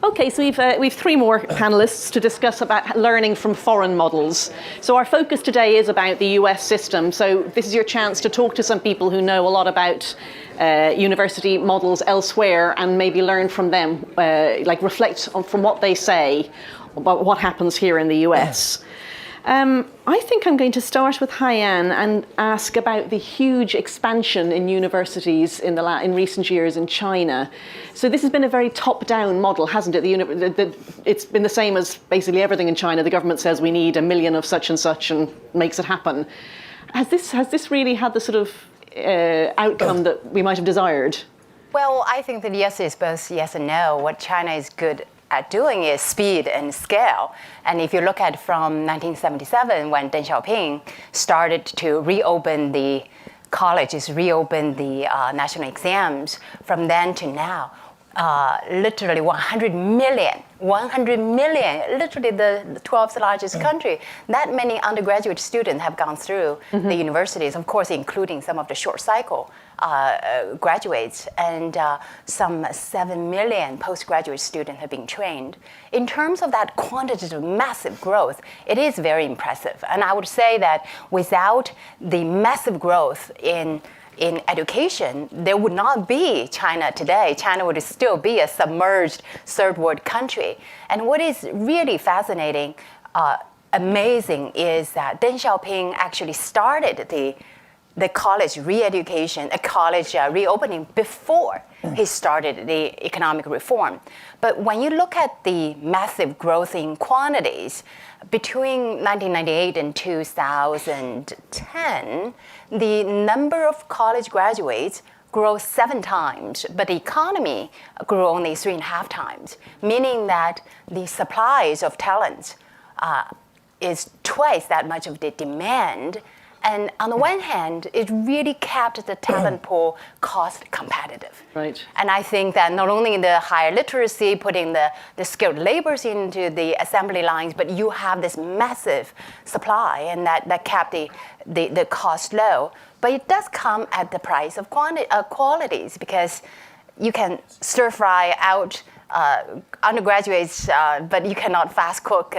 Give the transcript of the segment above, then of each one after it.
Okay, so we've three more panelists to discuss about learning from foreign models. So our focus today is about the US system. So this is your chance to talk to some people who know a lot about university models elsewhere and maybe learn from them, like reflect on from what they say about what happens here in the US. I think I'm going to start with Haiyan and ask about the huge expansion in universities in recent years in China. So this has been a very top-down model, hasn't it? It's been the same as basically everything in China. The government says we need 1 million of such and such and makes it happen. Has this really had the sort of outcome that we might have desired? Well, I think that yes is both yes and no. What China is good at doing is speed and scale. And if you look at from 1977, when Deng Xiaoping started to reopen the colleges, reopen the national exams, from then to now, literally 100 million, literally the 12th largest country. That many undergraduate students have gone through the universities, of course, including some of the short cycle graduates, and some 7 million postgraduate students have been trained. In terms of that quantitative massive growth, it is very impressive. And I would say that without the massive growth in education, there would not be China today. China would still be a submerged third world country. And what is really fascinating, amazing, is that Deng Xiaoping actually started the college re-education, a college reopening before he started the economic reform. But when you look at the massive growth in quantities, between 1998 and 2010, the number of college graduates grew 7 times, but the economy grew only 3.5 times, meaning that the supplies of talents is twice that much of the demand. And on the one hand, it really kept the talent pool cost competitive. Right. And I think that not only in the higher literacy, putting the skilled laborers into the assembly lines, but you have this massive supply, and that kept the cost low. But it does come at the price of qualities, because you can stir fry out undergraduates, but you cannot fast cook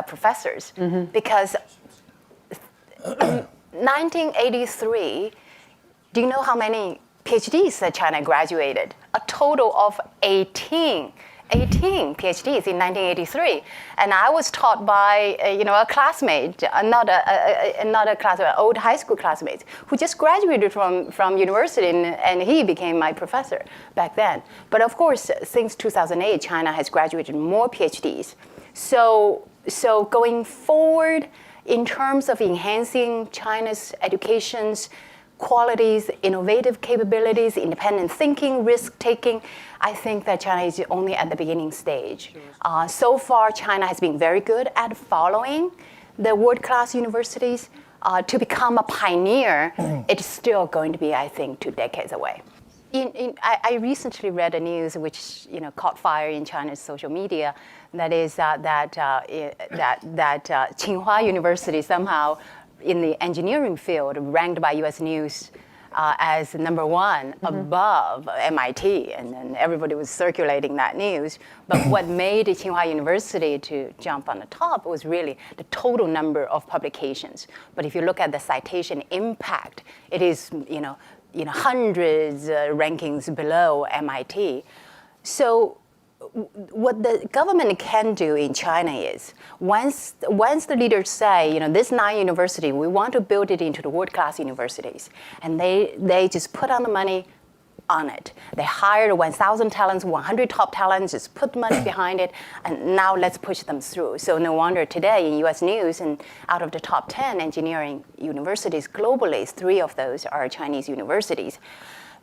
professors, because 1983, do you know how many PhDs that China graduated? A total of 18 PhDs in 1983. And I was taught by a classmate, another classmate, old high school classmate, who just graduated from university, and he became my professor back then. But of course, since 2008, China has graduated more PhDs. So going forward, in terms of enhancing China's education's qualities, innovative capabilities, independent thinking, risk-taking, I think that China is only at the beginning stage. So far, China has been very good at following the world-class universities. To become a pioneer, it's still going to be, I think, 2 decades away. I recently read a news which caught fire in China's social media. That is that Tsinghua University somehow in the engineering field ranked by U.S. News as number 1 above MIT, and then everybody was circulating that news. But what made Tsinghua University to jump on the top was really the total number of publications. But if you look at the citation impact, it is hundreds rankings below MIT. So what the government can do in China is, once the leaders say, this 9 university, we want to build it into the world-class universities, and they just put on the money on it. They hired 1,000 talents, 100 top talents, just put money behind it, and now let's push them through. So no wonder today in U.S. News, and out of the top 10 engineering universities globally, 3 of those are Chinese universities.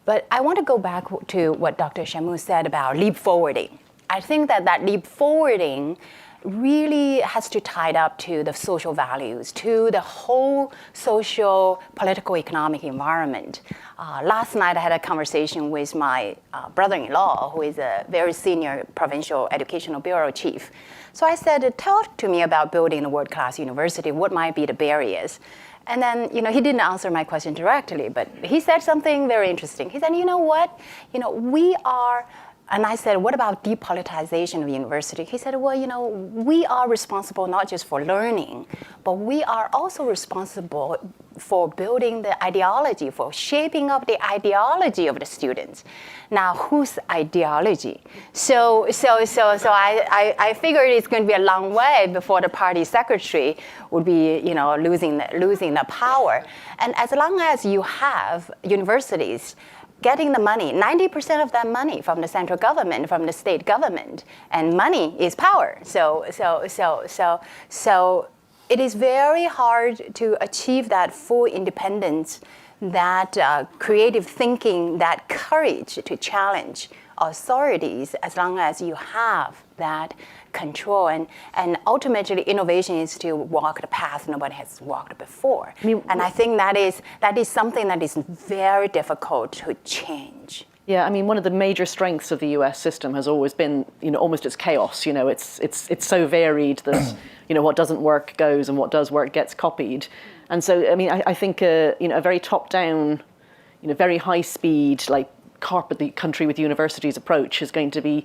But I want to go back to what Dr. Chameau said about leap forwarding. I think that leap forwarding really has to tie up to the social values, to the whole social, political, economic environment. Last night I had a conversation with my brother-in-law, who is a very senior provincial educational bureau chief. So I said, talk to me about building a world-class university. What might be the barriers? And then, he didn't answer my question directly, but he said something very interesting. He said, you know what? We are and I said, what about depoliticization of university? He said, well, we are responsible not just for learning, but we are also responsible for building the ideology, for shaping up the ideology of the students. Now, whose ideology? So I figured it's going to be a long way before the party secretary would be, losing the power. And as long as you have universities getting the money, 90% of that money from the central government, from the state government, and money is power. So it is very hard to achieve that full independence, that creative thinking, that courage to challenge authorities, as long as you have that control. And ultimately, innovation is to walk the path nobody has walked before. And I think that is something that is very difficult to change. Yeah, I mean, one of the major strengths of the US system has always been, almost its chaos. It's so varied that, what doesn't work goes and what does work gets copied. And so, I mean, I think, a very top-down, very high-speed, like carpet the country with universities approach is going to be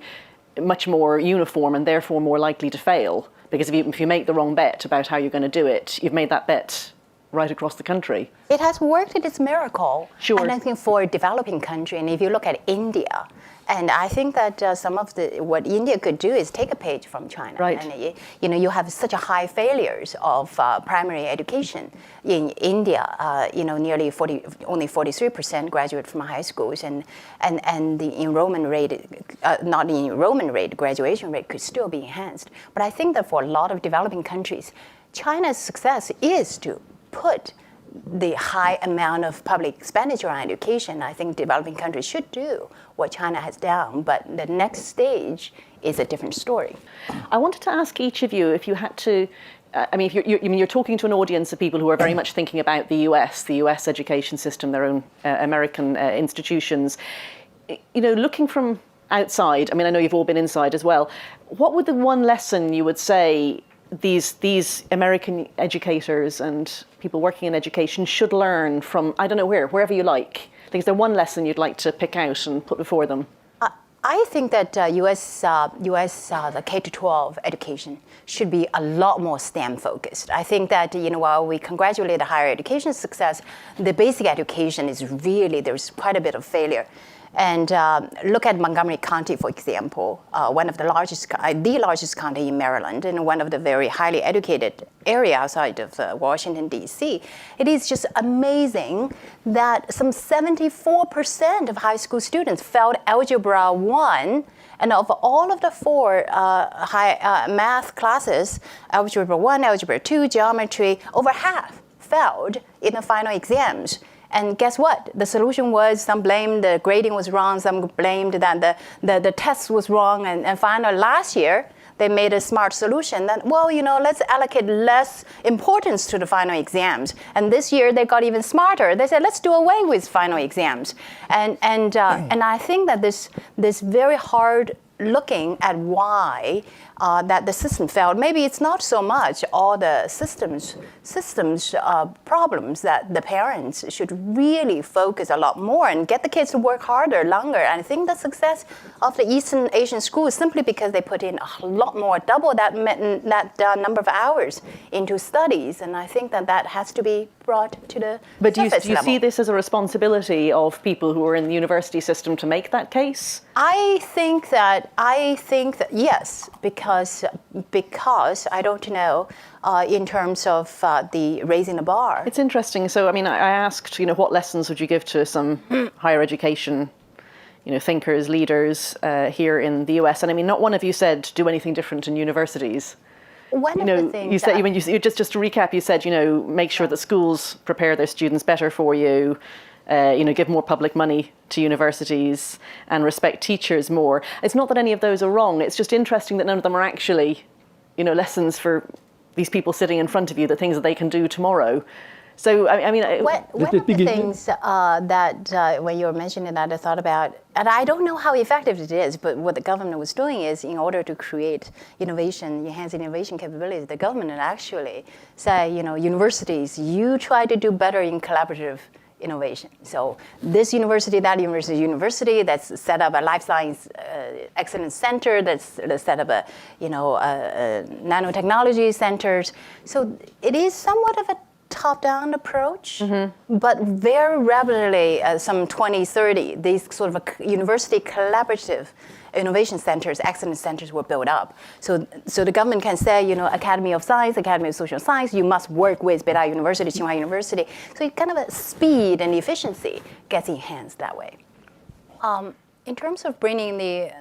much more uniform and therefore more likely to fail. Because if you make the wrong bet about how you're going to do it, you've made that bet right across the country. It has worked its miracle. Sure. And I think for a developing country, and if you look at India, and I think that some of what India could do is take a page from China. Right. And you have such a high failures of primary education in India. Nearly only 43% graduate from high schools, and the enrollment rate, not the enrollment rate, graduation rate could still be enhanced. But I think that for a lot of developing countries, China's success is to put the high amount of public expenditure on education. I think developing countries should do what China has done, but the next stage is a different story. I wanted to ask each of you if you had to, if you're talking to an audience of people who are very much thinking about the US education system, their own American institutions. Looking from outside, I know you've all been inside as well, what would the one lesson you would say these American educators and people working in education should learn from, I don't know wherever you like? Is there one lesson you'd like to pick out and put before them? I think that U.S. the K-12 education should be a lot more STEM focused. I think that while we congratulate the higher education success, the basic education is really, there's quite a bit of failure. And look at Montgomery County, for example, one of the largest county in Maryland, and one of the very highly educated area outside of Washington, D.C. It is just amazing that some 74% of high school students failed Algebra 1, and of all of the 4 math classes, Algebra 1, Algebra 2, Geometry, over half failed in the final exams. And guess what? The solution was some blamed the grading was wrong, some blamed that the test was wrong, and finally last year they made a smart solution that, let's allocate less importance to the final exams. And this year they got even smarter. They said, let's do away with final exams. And I think that this very hard looking at why that the system failed. Maybe it's not so much all the systems problems, that the parents should really focus a lot more and get the kids to work harder, longer. And I think the success of the Eastern Asian schools simply because they put in a lot more, double that number of hours into studies. And I think that has to be brought to the But do you level. see this as a responsibility of people who are in the university system to make that case? I think that yes, because I don't know in terms of the raising the bar. It's interesting. So, I asked, what lessons would you give to some higher education, thinkers, leaders here in the US? And not one of you said do anything different in universities. One of the things you said just to recap, you said make sure that schools prepare their students better for you. Give more public money to universities and respect teachers more. It's not that any of those are wrong. It's just interesting that none of them are actually, lessons for these people sitting in front of you, the things that they can do tomorrow. So, one of the things that when you were mentioning that, I thought about, and I don't know how effective it is, but what the government was doing is, in order to create innovation, enhance innovation capabilities, the government would actually say, universities, you try to do better in collaborative innovation. So this university, that university that's set up a life science excellence center, that's set up a nanotechnology centers. So it is somewhat of a top-down approach, but very rapidly, some 20, 30, these sort of a university collaborative innovation centers, excellence centers were built up. So the government can say, Academy of Science, Academy of Social Science, you must work with Beida University, Tsinghua University. So it kind of a speed and efficiency gets enhanced that way. In terms of bringing the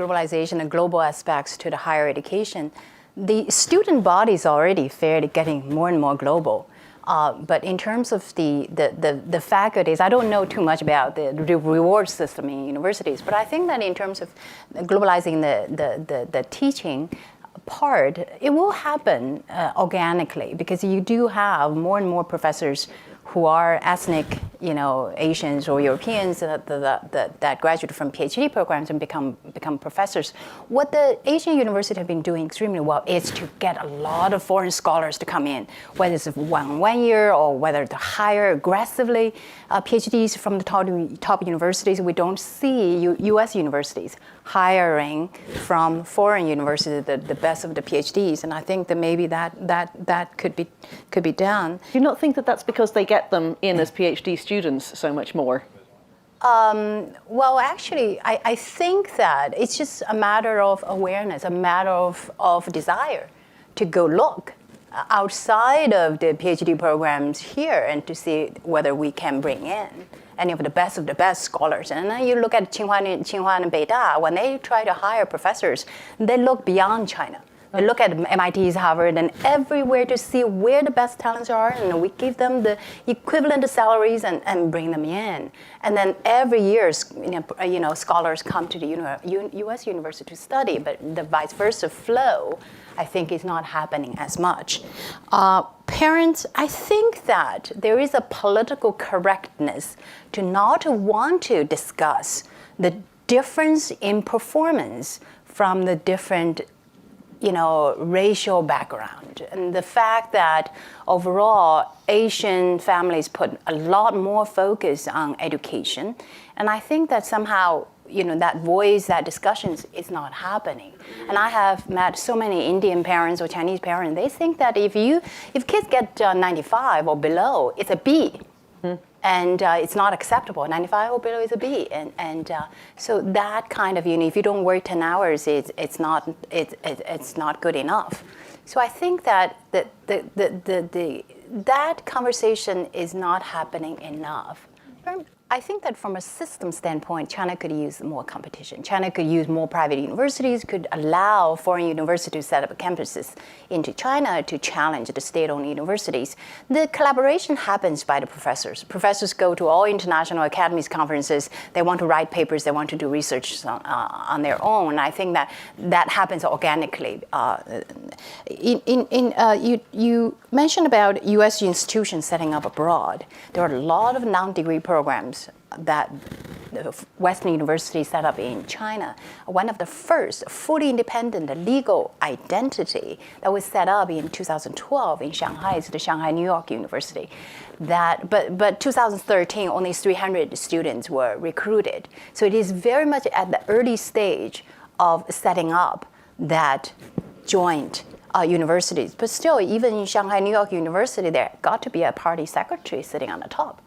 globalization and global aspects to the higher education, the student body is already fairly getting more and more global. But in terms of the faculties, I don't know too much about the reward system in universities, but I think that in terms of globalizing the teaching part, it will happen organically, because you do have more and more professors who are ethnic, Asians or Europeans that graduate from PhD programs and become professors. What the Asian universities have been doing extremely well is to get a lot of foreign scholars to come in, whether it's one year or whether to hire aggressively PhDs from the top universities. We don't see U.S. universities hiring from foreign universities the best of the PhDs, and I think that maybe that could be done. Do you not think that that's because they get them in as PhD students so much more? Well, actually, I think that it's just a matter of awareness, a matter of desire to go look outside of the PhD programs here and to see whether we can bring in any of the best scholars. And then you look at Tsinghua and Beida, when they try to hire professors, they look beyond China. They look at MIT's, Harvard, and everywhere to see where the best talents are, and we give them the equivalent salaries and bring them in. And then every year, scholars come to the U.S. university to study, but the vice versa flow, I think, is not happening as much. Parents, I think that there is a political correctness to not want to discuss the difference in performance from the different racial background, and the fact that overall Asian families put a lot more focus on education, and I think that somehow that discussions is not happening. And I have met so many Indian parents or Chinese parents. They think that if kids get 95 or below, it's a B. And it's not acceptable. 95 or below is a B, and so that kind of if you don't work 10 hours, it's not good enough. So I think that that conversation is not happening enough. I think that from a system standpoint, China could use more competition. China could use more private universities, could allow foreign universities to set up campuses into China to challenge the state-owned universities. The collaboration happens by the professors. Professors go to all international academies conferences. They want to write papers. They want to do research on their own. I think that happens organically. You mentioned about U.S. institutions setting up abroad. There are a lot of non-degree programs that Western universities set up in China. One of the first fully independent legal identity that was set up in 2012 in Shanghai is the Shanghai New York University. But 2013, only 300 students were recruited. So it is very much at the early stage of setting up that joint universities. But still, even in Shanghai New York University, there got to be a party secretary sitting on the top.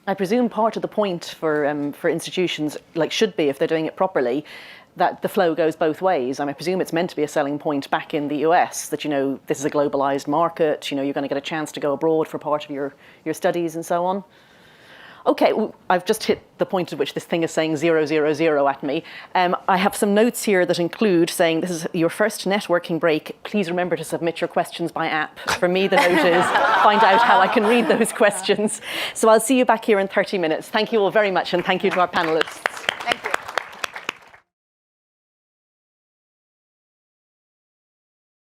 I presume part of the point for institutions, should be, if they're doing it properly, that the flow goes both ways. I presume it's meant to be a selling point back in the US that, this is a globalized market, you're going to get a chance to go abroad for part of your studies and so on. Okay, well, I've just hit the point at which this thing is saying 000 at me. I have some notes here that include saying this is your first networking break. Please remember to submit your questions by app. For me, the note is find out how I can read those questions. So I'll see you back here in 30 minutes. Thank you all very much, and thank you to our panelists.